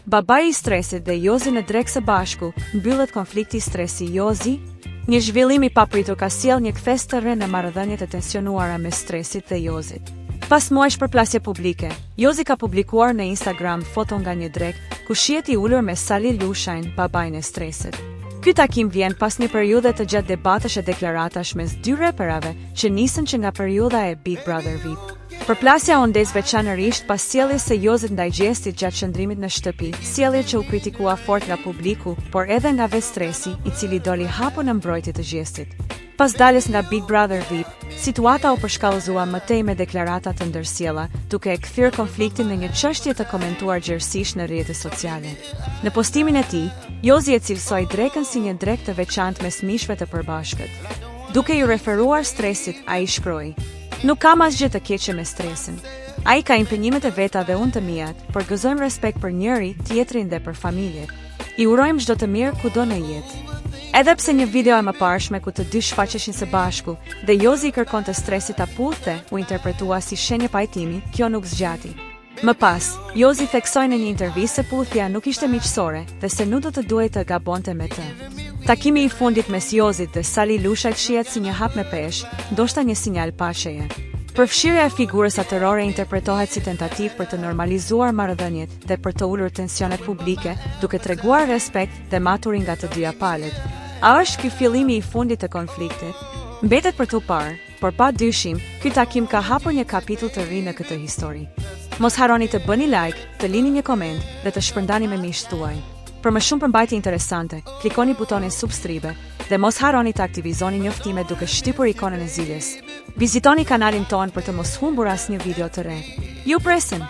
Babai I stresit dhe Jozi në drekë së bashku, mbyllet konflikti stresi Jozi. Një zhvillim I papritur ka sjell një kthes të re në marrëdhëniet e tensionuara mes stresit dhe Jozit. Pas muajsh përplasje publike, Jozi ka publikuar në Instagram foto nga një drekë ku shihet I ulur me Sali Lushajn, babain e stresit. Ky takim vjen pas një periudhe të gjatë debatesh e deklaratash mes dy reperave që nisën që nga periudha e Big Brother VIP. Përplasja u ndes veçanërisht pas sjelljes së Jozit ndaj Gjestit gjatë qëndrimit në shtëpi, sjellje që u kritikua fort nga publiku, por edhe nga vetë stresi, I cili doli hapur në mbrojtje të Gjestit. Pas daljes nga Big Brother VIP, situata u përshkallëzua mëtej me deklarata të ndërsjella, duke e kthyer konfliktin në një çështje të komentuar gjerësisht në rrjetet sociale. Në postimin e tij, Jozi e cilësoi drekën si një drekë të veçantë mes mishëve të përbashkët. Duke I referuar stresit, ai shkroi: "Nuk kam asgjë të keqe me stresin. Ai ka impenjimet e veta dhe unë të mijat, por gëzojmë respekt për njëri tjetrin dhe për familjet. I urojmë çdo të mirë kudo në jetë." Edhe pse një video e mëparshme ku të dy shfaqeshin së bashku dhe Jozi I kërkonte stresit ta puthte, u interpretua si shenjë pajtimi, kjo nuk zgjati. Më pas, Jozi theksoi në një intervistë se puthja nuk ishte miqësore dhe se nuk do të duhej të gabonte me të. Takimi I fundit mes Jozit dhe Sali Lushajt shihet si një hap me peshë, ndoshta një sinjal paqeje. Përfshirja e figurës atërore interpretohet si tentativë për të normalizuar marrëdhëniet dhe për të ulur tensionet publike, duke treguar respekt dhe maturi nga të dyja palët. A është ky fillimi I fundit të konfliktit? Mbetet për tu parë, por pa dyshim, ky takim ka hapur një kapitull të ri në këtë histori. Mos harroni të bëni like, të lini një koment dhe të shpërndani me miqtë tuaj. Për më shumë përmbajtje interesante, klikoni butonin subscribe dhe mos harroni të aktivizoni njoftimet duke shtypur ikonën e ziljes. Vizitoni kanalin ton për të mos humbur asnjë video të re. Ju presim!